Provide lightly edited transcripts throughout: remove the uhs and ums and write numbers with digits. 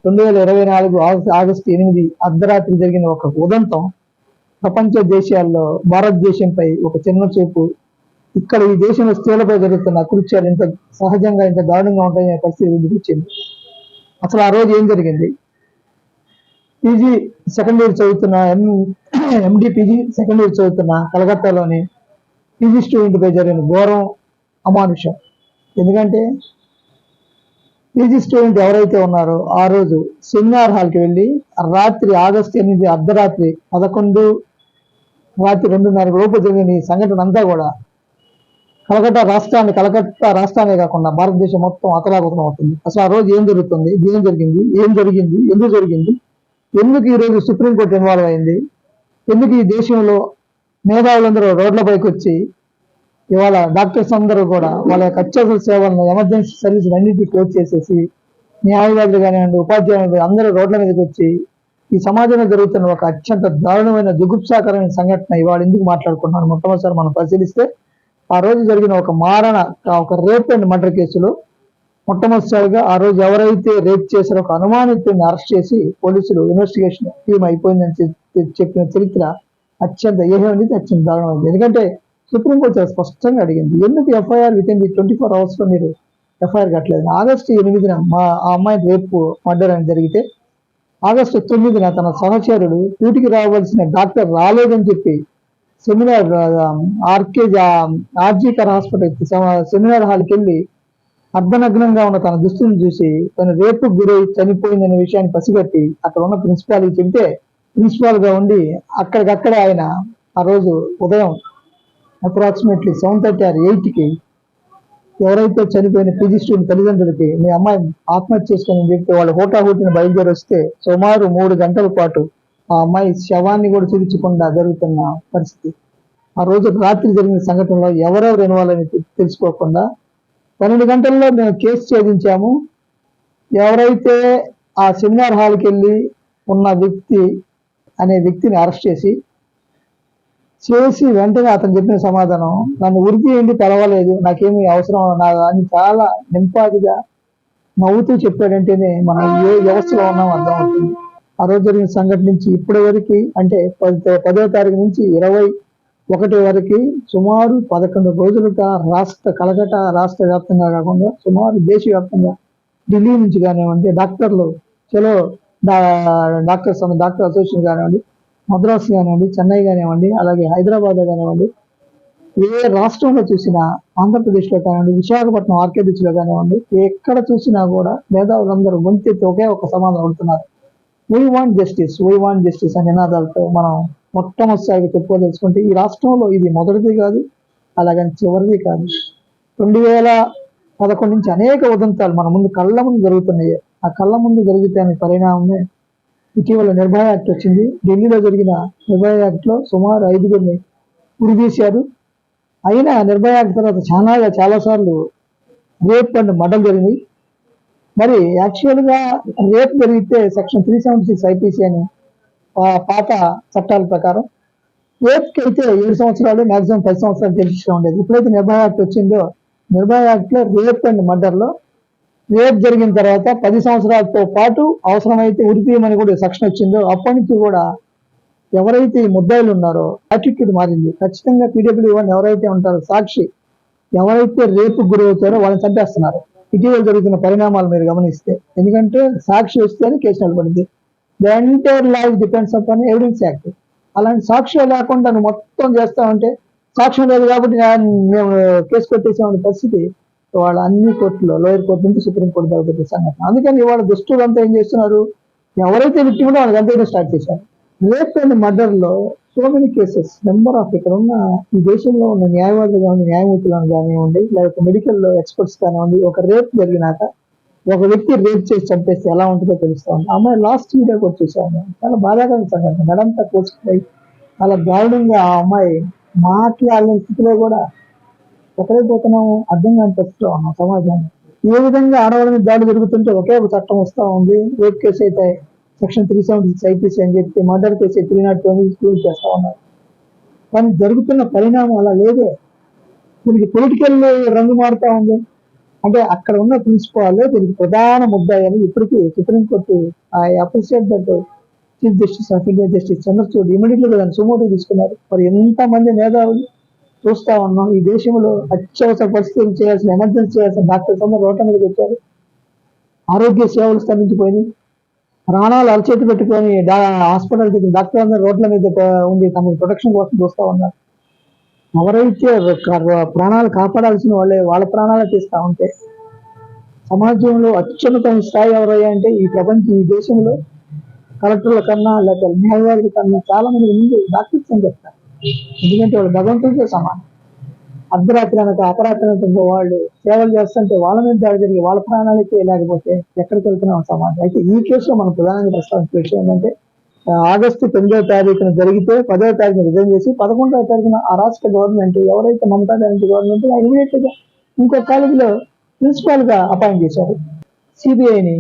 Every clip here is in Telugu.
2024 ఆగస్టు 8 అర్ధరాత్రి జరిగిన ఒక ఉదంతం ప్రపంచ దేశాల్లో భారతదేశంపై ఒక చిన్న చూపు. ఇక్కడ ఈ దేశంలో స్త్రీలపై జరుగుతున్న అకృత్యాలు ఇంత సహజంగా ఇంత దారుణంగా ఉంటాయనే పరిస్థితి వచ్చింది. అసలు ఆ రోజు ఏం జరిగింది? పీజీ సెకండ్ ఇయర్ చదువుతున్న ఎండి పీజీ సెకండ్ ఇయర్ చదువుతున్న కలకత్తాలోని పీజీ స్టూడెంట్ పై జరిగిన ఘోరం అమానుషం. ఎందుకంటే పీజీ స్టూడెంట్ ఎవరైతే ఉన్నారో ఆ రోజు సెమినార్ హాల్కి వెళ్ళి రాత్రి ఆగస్టు 8 అర్ధరాత్రి 11 రాత్రి 2:30 లోపు జరిగిన ఈ సంఘటన అంతా కూడా కలకత్తా రాష్ట్రాన్ని కాకుండా భారతదేశం మొత్తం అతలాకుతలం అవుతుంది. అసలు ఆ రోజు ఏం జరుగుతుంది, ఏం జరిగింది, ఎందుకు జరిగింది, ఎందుకు ఈరోజు సుప్రీంకోర్టు ఇన్వాల్వ్ అయింది, ఎందుకు ఈ దేశంలో మేధావులందరూ రోడ్లపైకి వచ్చి ఇవాళ డాక్టర్స్ అందరూ కూడా వాళ్ళ యొక్క అత్యవసర సేవలను ఎమర్జెన్సీ సర్వీసులు అన్నింటినీ క్లోజ్ చేసేసి న్యాయవాదులు కానివ్వండి ఉపాధ్యాయులు అందరూ రోడ్ల మీదకి వచ్చి ఈ సమాజంలో జరుగుతున్న ఒక అత్యంత దారుణమైన జుగుప్సాకరమైన సంఘటన ఇవాళ ఎందుకు మాట్లాడుకుంటున్నాను? మొట్టమొదటిసారి మనం పరిశీలిస్తే ఆ రోజు జరిగిన ఒక రేప్ అండ్ మర్డర్ కేసులో మొట్టమొదటిసారిగా ఆ రోజు ఎవరైతే రేప్ చేశారో ఒక అనుమానితుడిని అరెస్ట్ చేసి పోలీసులు ఇన్వెస్టిగేషన్ టీమ్ అయిపోయిందని చెప్పిన చరిత్ర అత్యంత దారుణమైంది. ఎందుకంటే సుప్రీంకోర్టు చాలా స్పష్టంగా అడిగింది, ఎందుకు FIR with in the 24 hours లో మీరు ఎఫ్ఐఆర్ కట్టలేదు? ఆగస్టు 8న ఆ అమ్మాయి రేపు మర్డర్ అని జరిగితే ఆగస్టు 9న తన సహచరుడు డ్యూటీకి రావాల్సిన డాక్టర్ రాలేదని చెప్పి సెమినార్ ఆర్జీకర్ హాస్పిటల్ సెమినార్ హాల్కి వెళ్ళి అర్ధనగ్నంగా ఉన్న తన దుస్తుని చూసి తన రేపు గురై చనిపోయిందనే విషయాన్ని పసిగట్టి అక్కడ ఉన్న ప్రిన్సిపాల్కి చెబితే ప్రిన్సిపాల్ గా ఉండి అక్కడికక్కడే ఆయన ఆ రోజు ఉదయం అప్రాక్సిమేట్లీ 7:30 or 8కి ఎవరైతే చనిపోయిన పీజీ స్టూడెంట్ తల్లిదండ్రులకి మీ అమ్మాయి ఆత్మహత్య చేసుకుని చెప్తే వాళ్ళు హోటాహోటిని బయలుదేరి వస్తే సుమారు 3 గంటల పాటు ఆ అమ్మాయి శవాన్ని కూడా చూపించకుండా జరుగుతున్న పరిస్థితి. ఆ రోజు రాత్రి జరిగిన సంఘటనలో ఎవరెవరు ఇన్వాల్వ్ అని తెలుసుకోకుండా 12 గంటల్లో మేము కేసు ఛేదించాము. ఎవరైతే ఆ సెమినార్ హాల్కి వెళ్ళి ఉన్న వ్యక్తిని అరెస్ట్ చేసి వెంటనే అతను చెప్పిన సమాధానం, నన్ను ఉరి తీయండి పర్వాలేదు, నాకేమీ అవసరం అని చాలా నింపాదిగా నవ్వుతూ చెప్పాడంటేనే మనం ఏ వ్యవస్థలో ఉన్నాం అర్థమవుతుంది. ఆ రోజు జరిగిన సంఘటన నుంచి ఇప్పటి వరకు అంటే 10వ తారీఖు నుంచి 21 వరకు సుమారు 11 రోజులుగా కలకత్తా రాష్ట్ర వ్యాప్తంగా కాకుండా సుమారు దేశవ్యాప్తంగా ఢిల్లీ నుంచి కానివ్వండి డాక్టర్లు డాక్టర్ అసోసియేషన్ కానివ్వండి, మద్రాసు కానివ్వండి, చెన్నై కానివ్వండి, అలాగే హైదరాబాద్ కానివ్వండి, ఏ రాష్ట్రంలో చూసినా ఆంధ్రప్రదేశ్లో కానివ్వండి, విశాఖపట్నం ఆర్కే బీచ్లో కానివ్వండి, ఎక్కడ చూసినా కూడా మేధావులందరూ గొంతెత్తి ఒకే ఒక సమాధానం అడుగుతున్నారు, వీ వాంట్ జస్టిస్ అనే నినాదాలతో మనం మొట్టమొదటిసారిగా చెప్పుకోదలుచుకుంటే ఈ రాష్ట్రంలో ఇది మొదటిది కాదు, అలాగని చివరిది కాదు. 2011 నుంచి అనేక ఉదంతాలు మన ముందు కళ్ళ ముందు జరుగుతున్నాయి. ఆ కళ్ళ ముందు జరిగితే పరిణామమే ఇటీవల నిర్భయ యాక్ట్ వచ్చింది. ఢిల్లీలో జరిగిన నిర్భయ యాక్ట్లో సుమారు 5గురిని ఉరిదీశారు. అయినా నిర్భయ యాక్ట్ తర్వాత చాలాసార్లు రేప్ అండ్ మర్డర్ జరిగింది. మరి యాక్చువల్గా రేప్ జరిగితే సెక్షన్ 376 ఐపీసీ అని పాత చట్టాల ప్రకారం రేప్కి అయితే 7 సంవత్సరాలు మ్యాక్సిమం 10 సంవత్సరాలు జైలు ఉండేది. ఎప్పుడైతే నిర్భయ యాక్ట్ వచ్చిందో నిర్భయ యాక్ట్లో రేప్ అండ్ మర్డర్లో రేప్ జరిగిన తర్వాత 10 సంవత్సరాలతో పాటు అవసరమైతే ఉరితీయమని కూడా సెక్షన్ వచ్చిందో అప్పటి నుంచి కూడా ఎవరైతే ఈ ముద్దాయిలు ఉన్నారో యాటిట్యూడ్ మారింది. ఖచ్చితంగా PW1 ఎవరైతే ఉంటారో సాక్షి ఎవరైతే రేపు గురి అవుతారో వాళ్ళని చంపేస్తున్నారు. ఇటీవల జరుగుతున్న పరిణామాలు మీరు గమనిస్తే, ఎందుకంటే సాక్షి వస్తేనే కేసు నిలబడింది. The entire life depends upon evidence act. అలాంటి సాక్ష్యం లేకుండా నువ్వు మొత్తం చేస్తామంటే సాక్ష్యం లేదు కాబట్టి మేము కేసు పెట్టేసామనే పరిస్థితి వాళ్ళ అన్ని కోర్టులో లోయర్ కోర్టు నుంచి సుప్రీంకోర్టు దాకా పెట్టే సంఘటన. అందుకని ఇవాళ దుష్టులంతా ఏం చేస్తున్నారు, ఎవరైతే విక్టిమ్ ఉందో వాళ్ళకి అంతే స్టార్ట్ చేశారు. రేప్ అండ్ మర్డర్లో so many cases number of ఇక్కడ ఉన్న ఈ దేశంలో ఉన్న న్యాయవాదులు కానివ్వండి, న్యాయమూర్తులను కానివ్వండి, లేకపోతే మెడికల్ ఎక్స్పర్ట్స్ కానివ్వండి, ఒక రేప్ జరిగినాక ఒక వ్యక్తి రేప్ చేసి చంపేస్తే ఎలా ఉంటుందో తెలుస్తా ఉంది. అమ్మాయి లాస్ట్ వీడియో కూడా చూసాము, చాలా బాధాకరమైన సంఘటన. గడంతా కోసుకుపోయి చాలా దారుణంగా ఆ అమ్మాయి మాట్లాడలేని స్థితిలో కూడా ఎక్కడైపోతున్నాము అర్థం కాని పరిస్థితిలో ఉన్నాం సమాజాన్ని. ఏ విధంగా ఆడవాళ్ళ మీద దాడి జరుగుతుంటే ఒకే ఒక చట్టం వస్తూ ఉంది. రేప్ కేసు అయితే సెక్షన్ 376 ఐపీసీ అని చెప్పి, మర్డర్ కేసు 302 క్లోజ్ చేస్తా ఉన్నారు. కానీ జరుగుతున్న పరిణామం అలా లేదే. దీనికి పొలిటికల్ రంగు మారుతా ఉంది. అంటే అక్కడ ఉన్న ప్రిన్సిపాల్ దీనికి ప్రధాన ముద్దాయి అని ఇప్పటికీ supreme court appreciate that chief justice of India justice Chandrachud ఇమీడియట్లీగా దాన్ని సుమోటో తీసుకున్నారు. మరి ఎంతమంది మేధావులు చూస్తా ఉన్నాం. ఈ దేశంలో అత్యవసర పరిస్థితులు చేయాల్సిన ఎమర్జెన్సీ చేయాల్సిన డాక్టర్స్ అందరూ రోడ్ల మీదకి వచ్చారు. ఆరోగ్య సేవలు స్తంభించిపోయినాయి. ప్రాణాలు అరచేతి పెట్టుకొని హాస్పిటల్కి డాక్టర్ అందరూ రోడ్ల మీద ఉండి తమ ప్రొటెక్షన్ కోసం చూస్తూ ఉన్నారు. ఎవరైతే ప్రాణాలు కాపాడాల్సిన వాళ్ళే వాళ్ళ ప్రాణాలు తీస్తా ఉంటే సమాజంలో అత్యున్నత స్థాయి ఎవరయ్యా అంటే ఈ దేశంలో కలెక్టర్ల కన్నా లేకపోతే న్యాయవాదుల కన్నా చాలా మంది ముందు డాక్టర్స్ అని చెప్తారు. ఎందుకంటే వాళ్ళు భగవంతుడితో సమానం. అర్ధరాత్రి అనక అపరాత్రి అనక వాళ్ళు సేవలు చేస్తుంటే వాళ్ళ మీద దాడి జరిగి వాళ్ళ ప్రాణాలకి లేకపోతే ఎక్కడికి వెళ్తున్నాం సమాజం. అయితే ఈ కేసులో మనం ప్రధానంగా ప్రస్తావించిన విషయం ఏంటంటే ఆగస్టు 9వ తారీఖున జరిగితే 10వ తారీఖున రిజైన్ చేసి 11వ తారీఖున ఆ రాష్ట్ర గవర్నమెంట్ ఎవరైతే మమతా బెనర్జీ గవర్నమెంట్ ఇమీడియట్ గా ఇంకో కాలేజీలో ప్రిన్సిపాల్ గా అపాయింట్ చేశారు. సిబిఐని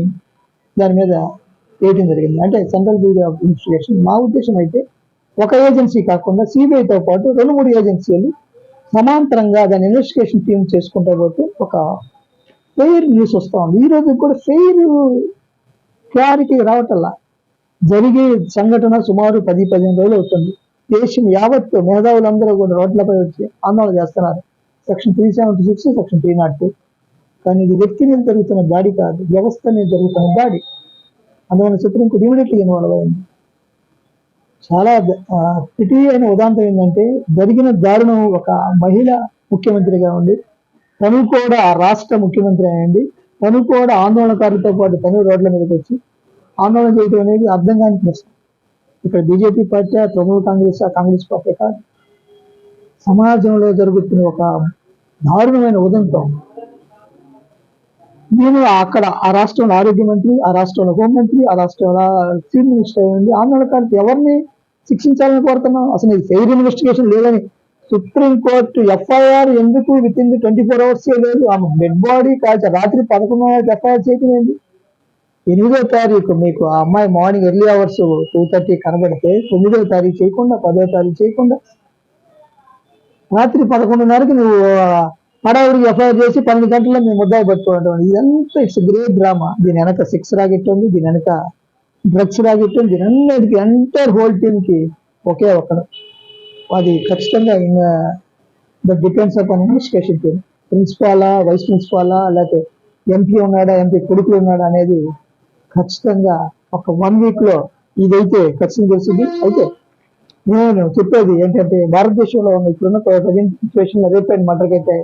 దాని మీద వేయటం జరిగింది. అంటే సెంట్రల్ బ్యూరో ఆఫ్ ఇన్వెస్టిగేషన్. మా ఉద్దేశం అయితే ఒక ఏజెన్సీ కాకుండా సిబిఐతో పాటు 2-3 ఏజెన్సీలు సమాంతరంగా దాని ఇన్వెస్టిగేషన్ టీమ్ చేసుకుంటూ పోతే ఒక ఫెయిర్ న్యూస్ వస్తూ ఉంది. ఈ రోజు కూడా ఫెయిర్ క్లారిటీ రావటల్లా. జరిగే సంఘటన సుమారు 10-15 రోజులు అవుతుంది. దేశం యావత్తు మేధావులందరూ కూడా రోడ్లపై వచ్చి ఆందోళన చేస్తున్నారు. Section 376, section 302. కానీ ఇది వ్యక్తి మీద జరుగుతున్న దాడి కాదు, వ్యవస్థ మీద జరుగుతున్న దాడి. అందువల్ల సుప్రీంకోర్టు ఇమీడియట్లీ ఇన్వాల్వ్ అయింది. చాలా పిటి అయిన ఉదాంతం ఏంటంటే జరిగిన దారుణం ఒక మహిళ ముఖ్యమంత్రిగా ఉండి తను కూడా రాష్ట్ర ముఖ్యమంత్రి అయ్యండి, తను కూడా ఆందోళనకారులతో పాటు తను రోడ్ల మీదకి వచ్చి ఆందోళన చేయడం అనేది అర్థం కాని ప్రశ్న. ఇక్కడ BJP party, Trinamool Congress party కాదు, సమాజంలో జరుగుతున్న ఒక దారుణమైన ఉదంతం. నేను అక్కడ ఆ రాష్ట్రంలో ఆరోగ్య మంత్రి, ఆ రాష్ట్రంలో హోంమంత్రి, ఆ రాష్ట్రంలో చీఫ్ మినిస్టర్ అయ్యింది. ఆందోళనకారులు ఎవరిని శిక్షించాలని కోరుతున్నాం? అసలు ఇది ఫెయిర్ ఇన్వెస్టిగేషన్ లేదని సుప్రీంకోర్టు ఎఫ్ఐఆర్ ఎందుకు విత్ ఇన్ 24 hours లేదు? ఆమె డెడ్ బాడీ కాల్చి రాత్రి 11 ఎఫ్ఐఆర్ చేయటం ఏంటి? 8వ తారీఖు మీకు ఆ అమ్మాయి మార్నింగ్ ఎర్లీ అవర్స్ 2:30 కనబడితే 9వ తారీఖు చేయకుండా 10వ తారీఖు చేయకుండా రాత్రి 11:30కి నువ్వు హడావుడికి ఎఫ్ఐఆర్ చేసి 12 గంటల్లో మేము ముద్దాయి పట్టుకోవడం. ఇదంతా ఇట్స్ గ్రేట్ డ్రామా. దీని వెనక సెక్స్ రాకెట్ ఉంది, దీని వెనక డ్రగ్స్ రాకెట్ ఉంది, దీని అన్నిటికీ ఎంటైర్ హోల్ టీమ్కి ఒకే ఒకడు. అది ఖచ్చితంగా ఇంకా the depends of an investigation team. ప్రిన్సిపాలా, వైస్ ప్రిన్సిపాలా, లేకపోతే ఎంపీ ఉన్నాడా, ఎంపీ కొడుకులు ఉన్నాడా అనేది ఖచ్చితంగా ఒక 1 week లో ఇదైతే ఖచ్చితంగా తెలిసింది. అయితే నేను చెప్పేది ఏంటంటే భారతదేశంలో ఉన్న ఇప్పుడున్న ప్రజెంట్ సిచ్యువేషన్ రేప్ అండ్ మర్డర్కి అయితే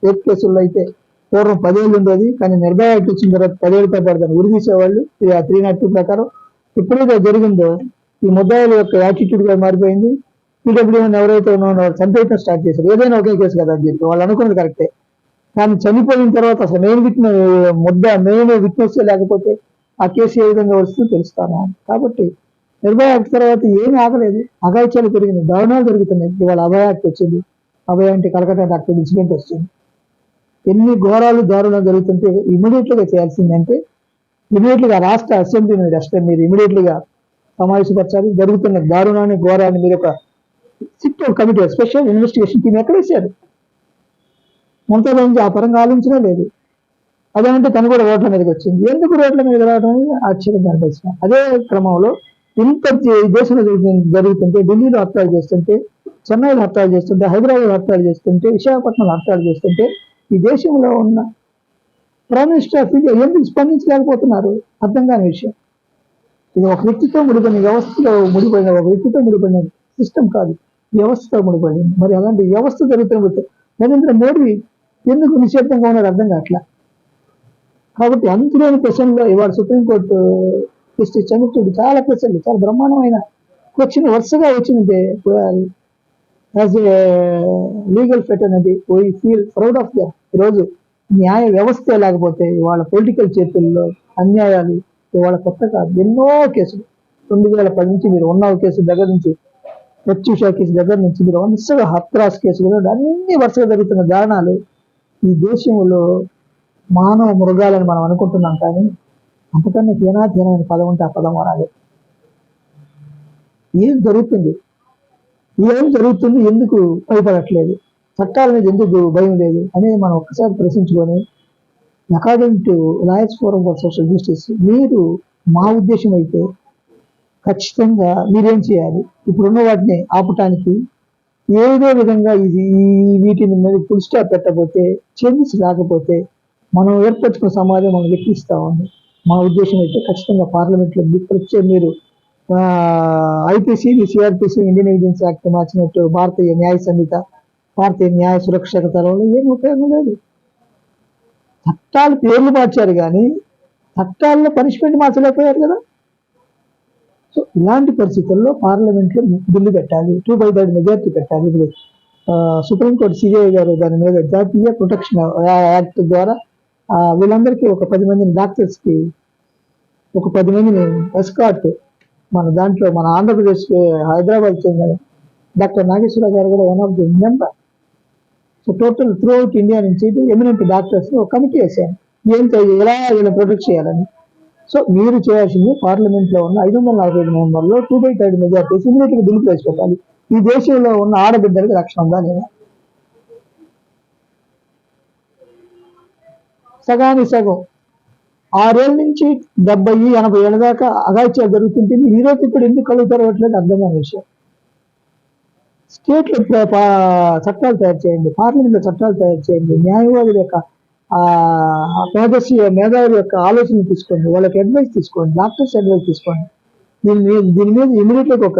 రేప్ కేసుల్లో అయితే పూర్వం 10 ఏళ్ళు ఉండేది, కానీ నిర్భయ యాక్ట్ వచ్చిన తర్వాత 10 ఏళ్ళతో పాటు దాన్ని ఉరిదీసేవాళ్ళు. 302 ప్రకారం ఎప్పుడైతే జరిగిందో ఈ ముద్దాయిల యొక్క యాటిట్యూడ్ గా మారిపోయింది. పీడబ్ల్యూఎన్ ఎవరైతే ఉన్నారో చంపేయటం స్టార్ట్ చేశారు. ఏదైనా ఒకే కేసు కదా అని చెప్పి వాళ్ళు అనుకున్నది కరెక్టే, కానీ చనిపోయిన తర్వాత అసలు మెయిన్ విట్నెస్ లేకపోతే ఆ కేసు ఏ విధంగా వస్తుందో తెలుస్తాను. కాబట్టి నిర్భయ యాక్ట్ తర్వాత ఏమీ ఆగలేదు, అఘాయిత్యాలు పెరిగినాయి, దారుణాలు జరుగుతున్నాయి. ఇవాళ అభయ యాక్ట్ వచ్చింది. అభయ అంటే కలకత్తా డాక్టర్ ఇన్సిడెంట్ వస్తుంది. ఎన్ని ఘోరాలు దారుణాలు జరుగుతుంటే ఇమీడియట్లీగా చేయాల్సిందంటే ఇమీడియట్లీగా రాష్ట్ర అసెంబ్లీని మీరు ఇమీడియట్లీగా సమావేశపరచాలి. జరుగుతున్న దారుణాన్ని ఘోరాన్ని మీరు ఒక SIT committee, special investigation team ఎక్కడ వేశారు? మమతా బెనర్జీ ఆ పరంగా ఆలోచన లేదు. అదేమంటే తను కూడా రోడ్ల మీదకి వచ్చింది. ఎందుకు రోడ్ల మీద రావడం ఆశ్చర్యంగా అనిపిస్తుంది. అదే క్రమంలో ఇంత దేశంలో జరుగుతుంటే, ఢిల్లీలో హత్యలు చేస్తుంటే, చెన్నైలో హత్యలు చేస్తుంటే, హైదరాబాద్ హత్యలు చేస్తుంటే, విశాఖపట్నంలో హత్యలు చేస్తుంటే ఈ దేశంలో ఉన్న ప్రైమ్ మినిస్టర్ ఆఫ్ ఇండియా ఎందుకు స్పందించలేకపోతున్నారు? అర్థం కాని విషయం. ఇది ఒక వ్యక్తితో ముడిపోయిన వ్యవస్థలో ముడిపోయిన ఒక వ్యక్తితో ముడిపోయిన సిస్టమ్ కాదు, వ్యవస్థతో ముడిపోయింది. మరి అలాంటి వ్యవస్థ జరుగుతున్నప్పుడు నరేంద్ర మోడీ ఎందుకు నిశ్శబ్దంగా ఉన్నాడు అర్థం కావట్లా. కాబట్టి అంతులేని క్వశ్చన్లో ఇవాళ సుప్రీంకోర్టు జస్టిస్ చంద్రచూడ్ చాలా క్వశ్చన్లు, చాలా బ్రహ్మాండమైన క్వశ్చన్ వరుసగా వచ్చింది. As a legal fraternity we feel proud of them. ఈరోజు న్యాయ వ్యవస్థ లేకపోతే ఇవాళ పొలిటికల్ చేతుల్లో అన్యాయాలు ఇవాళ కొత్త కాదు. ఎన్నో కేసులు 2010 నుంచి మీరు ఉన్నావు కేసు దగ్గర నుంచి, ప్రత్యూష కేసు దగ్గర నుంచి మీరు వరుసగా హత్రాస్ కేసులు అన్ని వరుసగా జరుగుతున్న దారుణాలు ఈ దేశంలో మానవ మృగాలని మనం అనుకుంటున్నాం. కానీ అంతకన్నా హీనాధీనమైన పదం ఉంటే ఆ పదం వాడాలి. ఏం జరుగుతుంది, ఎందుకు భయపడట్లేదు, చట్టాల మీద ఎందుకు భయం లేదు అనేది మనం ఒక్కసారి ప్రశ్నించుకొని according to lawyers forum for social justice, మీరు మా ఉద్దేశం అయితే ఖచ్చితంగా మీరేం చేయాలి, ఇప్పుడున్న వాటిని ఆపటానికి ఏదో విధంగా వీటిని మీద ఫుల్ స్టాప్ పెట్టకపోతే, చేంజెస్ రాకపోతే మనం ఏర్పరచుకున్న సమాజం మనం లెక్కిస్తా ఉంది. మా ఉద్దేశం అయితే ఖచ్చితంగా పార్లమెంట్లో ప్రత్యేక మీరు IPC, CrPC, Indian evidence act మార్చినట్టు భారతీయ న్యాయ సంహిత, భారతీయ న్యాయ సురక్షక తరంలో ఏం ఉపయోగం లేదు. చట్టాలు పేర్లు మార్చారు కానీ చట్టాల్లో పనిష్మెంట్ మార్చలేకపోయారు కదా. సో ఇలాంటి పరిస్థితుల్లో పార్లమెంట్లో బిల్లు పెట్టాలి, 2/3 మెజార్టీ పెట్టాలి. ఇప్పుడు సుప్రీంకోర్టు సిజేఐ గారు దాని మీద జాతీయ ప్రొటెక్షన్ యాక్ట్ ద్వారా వీళ్ళందరికీ ఒక 10 మందిని డాక్టర్స్కి ఒక 10 మందిని ఎస్కాట్ మన దాంట్లో మన ఆంధ్రప్రదేశ్ హైదరాబాద్ చెందిన డాక్టర్ నాగేశ్వరరావు గారు కూడా one of the member. So total through out India నుంచి ఎమినెంట్ డాక్టర్స్ ఒక కమిటీ వేశాను ఎలా వీళ్ళని ప్రొటెక్ట్ చేయాలని. సో మీరు చేయాల్సింది పార్లమెంట్లో ఉన్న 545 మెంబర్లో 2/3 మెజార్టీ ఇమీడియట్గా బిల్లు ప్రవేశపెట్టాలి. ఈ దేశంలో ఉన్న ఆడబిడ్డలకు రక్షణ ఉందా లేదా? సగానికి సగం 6 ఏళ్ళ నుంచి 70-80 ఏళ్ళ దాకా అఘాయిత్యాలు జరుగుతుంటుంది. ఈరోజు ఇప్పుడు ఎందుకు కళ్ళు తెరవట్లేదు అర్థం కాని విషయం. స్టేట్లో చట్టాలు తయారు చేయండి, పార్లమెంట్లో చట్టాలు తయారు చేయండి, న్యాయవాదుల యొక్క మేధావుల యొక్క ఆలోచనలు తీసుకోండి, వాళ్ళకి అడ్వైస్ తీసుకోండి, డాక్టర్స్ అడ్వైస్ తీసుకోండి. దీని మీద ఇమీడియట్గా ఒక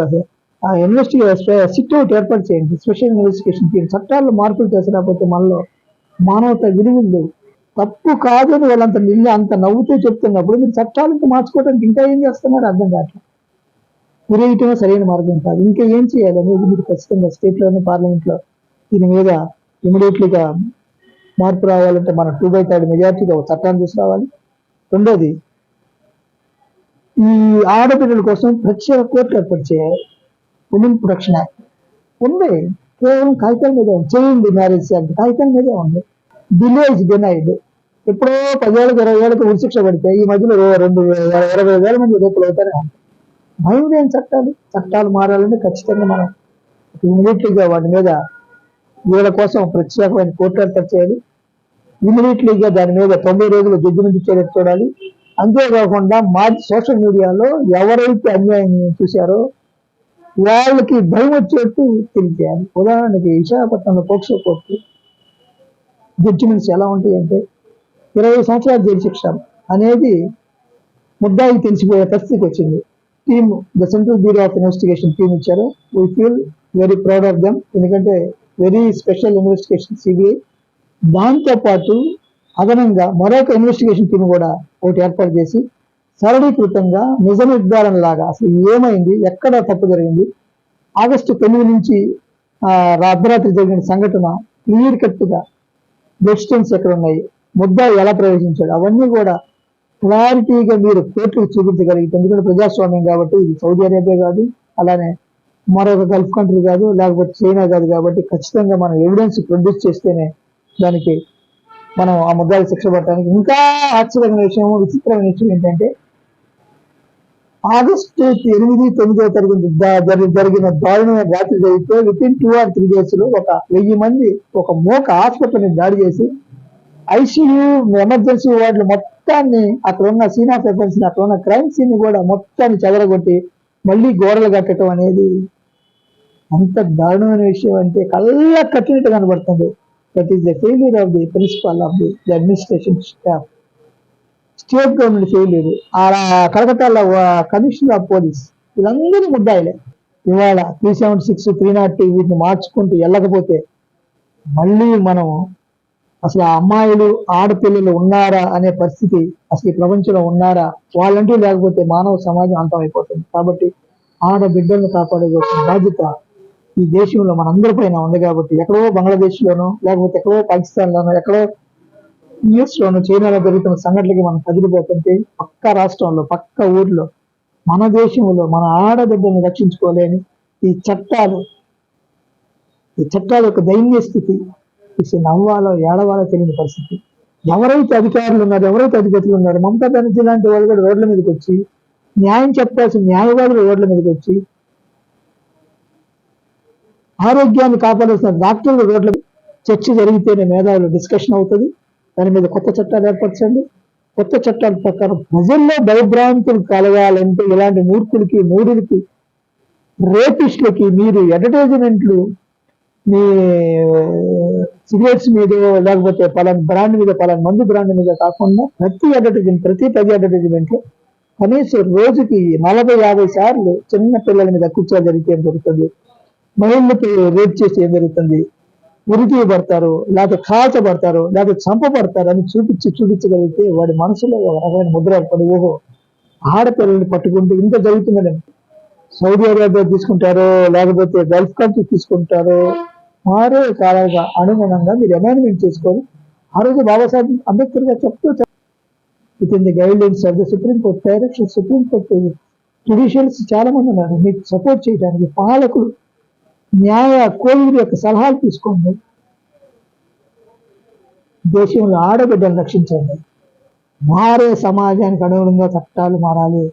సిట్ అవుట్ ఏర్పాటు చేయండి, స్పెషల్ ఇన్వెస్టిగేషన్ టీం. చట్టాల్లో మార్పులు చేసినప్పుడు మనలో మానవత విలువలు తప్పు కాదు అని వాళ్ళంత అంత నవ్వుతూ చెప్తున్నప్పుడు మీరు చట్టాలను మార్చుకోవడానికి ఇంకా ఏం చేస్తున్నారు అర్థం కావట్లేదు. ఉరేయటమే సరైన మార్గం కాదు. ఇంకా ఏం చేయాలి అనేది మీరు ఖచ్చితంగా స్టేట్లోనే పార్లమెంట్లో దీని మీద ఇమీడియట్లీగా మార్పు రావాలంటే మన 2/3 మెజార్టీగా ఒక చట్టాన్ని తీసుకురావాలి. రెండోది, ఈ ఆడపిల్లల కోసం ప్రత్యేక కోర్టు ఏర్పాటు చేయాలి. ఉమెన్ ప్రొటెక్షన్ యాక్ట్ ఉంది, కేవలం కాగితాల మీద ఉంది. చేయండి మ్యారేజ్ యాక్ట్ కాగితాల మీదే ఉంది. Delay is denied. ఎప్పుడో 10 ఏళ్ళకి 20 ఏళ్ళకి ఉరిశిక్ష పడితే ఈ మధ్యలో 20,000 మంది రేపులు అవుతానే ఉంటాయి. భయం లేని చట్టాలు మారాలంటే ఖచ్చితంగా మనం ఇమీడియట్లీగా వాటి మీద వీళ్ళ కోసం ప్రత్యేకమైన కోర్టు ఏర్పాటు చేయాలి. ఇమీడియట్లీగా దాని మీద 90 రోజులు జడ్జిమెంట్ ఇచ్చేటట్టు చూడాలి. అంతేకాకుండా సోషల్ మీడియాలో ఎవరైతే అన్యాయం చూశారో వాళ్ళకి భయం వచ్చేట్టు తెలియజేయాలి. ఉదాహరణకి విశాఖపట్నంలో పోక్సో కోర్టు జడ్జిమెంట్స్ ఎలా ఉంటాయంటే 20 సంవత్సరాల జైలు శిక్ష అనేది ముద్దాయికి తెలిసిపోయే పరిస్థితికి వచ్చింది. Team the central bureau of investigation team ఇచ్చారు. We feel very proud of them. ఎందుకంటే వెరీ స్పెషల్ ఇన్వెస్టిగేషన్ సిబిఐ. దాంతోపాటు అదనంగా మరొక ఇన్వెస్టిగేషన్ టీం కూడా ఒకటి ఏర్పాటు చేసి సరళీకృతంగా నిజ నిర్ధారణ లాగా అసలు ఏమైంది, ఎక్కడ తప్పు జరిగింది, ఆగస్టు 9 నుంచి అర్ధరాత్రి జరిగిన సంఘటన క్లియర్ కట్గా బ్లడ్ స్టెయిన్స్ ఎక్కడ ఉన్నాయి, ముద్దాయి ఎలా ప్రవేశించాడు, అవన్నీ కూడా క్లారిటీగా మీరు కోర్టుకు చూపించగలిగితే, ఎందుకంటే ప్రజాస్వామ్యం కాబట్టి ఇది సౌదీ అరేబియా కాదు, అలానే మరొక గల్ఫ్ కంట్రీ కాదు, లేకపోతే చైనా కాదు. కాబట్టి ఖచ్చితంగా మనం ఎవిడెన్స్ ప్రొడ్యూస్ చేస్తేనే దానికి మనం ఆ ముద్దాయికి శిక్ష పడటానికి. ఇంకా ఆశ్చర్యమైన విషయం, విచిత్రమైన విషయం ఏంటంటే ఆగస్టు 8-9 జరిగిన దారుణమైన రాత్రి జరిగితే వితిన్ 2 or 3 days లో 1000 మంది ఒక మోక హాస్పిటల్ని దాడి చేసి ఐసీయూ ఎమర్జెన్సీ వార్డులు మొత్తాన్ని, అక్కడ ఉన్న సీన్ ఆఫ్ ఎఫెన్స్ ని, అక్కడ ఉన్న క్రైమ్ సీన్ ని కూడా మొత్తాన్ని చెదరగొట్టి మళ్ళీ గోడలు కట్టడం అనేది అంత దారుణమైన విషయం అంటే కళ్ళ కట్టినట్టు కనబడుతుంది. That is the failure of the principle of the administration staff, state government failure. కలకత్తాలో కమిషనర్ ఆఫ్ పోలీస్ వీళ్ళందరూ ముద్దాయిలే. ఇవాళ 376, 302 వీటిని మార్చుకుంటూ వెళ్ళకపోతే మళ్ళీ మనం అసలు ఆ అమ్మాయిలు ఆడపిల్లలు ఉన్నారా అనే పరిస్థితి, అసలు ఈ ప్రపంచంలో ఉన్నారా, వాళ్ళంటూ లేకపోతే మానవ సమాజం అంతమైపోతుంది. కాబట్టి ఆడబిడ్డలను కాపాడుకోవాల్సిన బాధ్యత ఈ దేశంలో మనందరి పైన ఉంది. కాబట్టి ఎక్కడో బంగ్లాదేశ్లోనో, లేకపోతే ఎక్కడో పాకిస్తాన్లోనో, ఎక్కడో యూఎస్లోనో, చైనాలో జరుగుతున్న సంఘటనలకి మనం కదిలిపోతుంటే పక్క రాష్ట్రంలో, పక్క ఊర్లో, మన దేశంలో మన ఆడబిడ్డలను రక్షించుకోలేని ఈ చట్టాల యొక్క దైన్య స్థితి చూసి నవ్వాలో ఏడవాలో తెలియని పరిస్థితి. ఎవరైతే అధికారులు ఉన్నారు, ఎవరైతే అధిపతులు ఉన్నారు, మమతా బెనర్జీ లాంటి వాళ్ళు కూడా రోడ్ల మీదకి వచ్చి, న్యాయం చెప్పాల్సిన న్యాయవాదులు రోడ్ల మీదకి వచ్చి, ఆరోగ్యాన్ని కాపాడాల్సిన డాక్టర్లు రోడ్ల చర్చ జరిగితేనే మేధావులు డిస్కషన్ అవుతుంది. దాని మీద కొత్త చట్టాలు ఏర్పరచండి. కొత్త చట్టాల ప్రకారం ప్రజల్లో భయభ్రాంతులు కలగాలంటే ఇలాంటి మూర్ఖులకి, మూఢులకి, రేపిస్టులకి మీరు అడ్వర్టైజ్మెంట్లు మీ సిగరెట్స్ మీద లేకపోతే పలానా బ్రాండ్ మీద, పలానా మందు బ్రాండ్ మీద కాకుండా ప్రతి 10 అడ్వర్టైజ్మెంట్లు కనీసం రోజుకి 40-50 సార్లు చిన్న పిల్లల మీద అకృత్యాలు జరిగితే ఏం జరుగుతుంది, మహిళలకి రేప్ చేస్తే ఏం జరుగుతుంది, ఉరితీయబడతారు, లేకపోతే కాల్చబడతారు, లేకపోతే చంపబడతారు అని చూపించగలిగితే వాడి మనసులో ఒక రకమైన ముద్ర ఏర్పడి, ఓహో ఆడపిల్లల్ని పట్టుకుంటే ఇంత జరుగుతుందని. సౌదీ అరేబియా తీసుకుంటారో లేకపోతే గల్ఫ్ కంట్రీ తీసుకుంటారో మారే కాలాలుగా అనుగుణంగా మీరు అమెండ్మెంట్ చేసుకొని ఆ రోజు బాబాసాహెబ్ అంబేద్కర్ గారు చెప్తూ with in the guidelines of the supreme court direction, supreme court judicials చాలా మంది ఉన్నారు మీకు సపోర్ట్ చేయడానికి. పాలకులు న్యాయ కోవిడ్ యొక్క సలహాలు తీసుకోండి. దేశంలో ఆడబిడ్డలు రక్షించండి. మారే సమాజానికి అనుగుణంగా చట్టాలు మారాలి.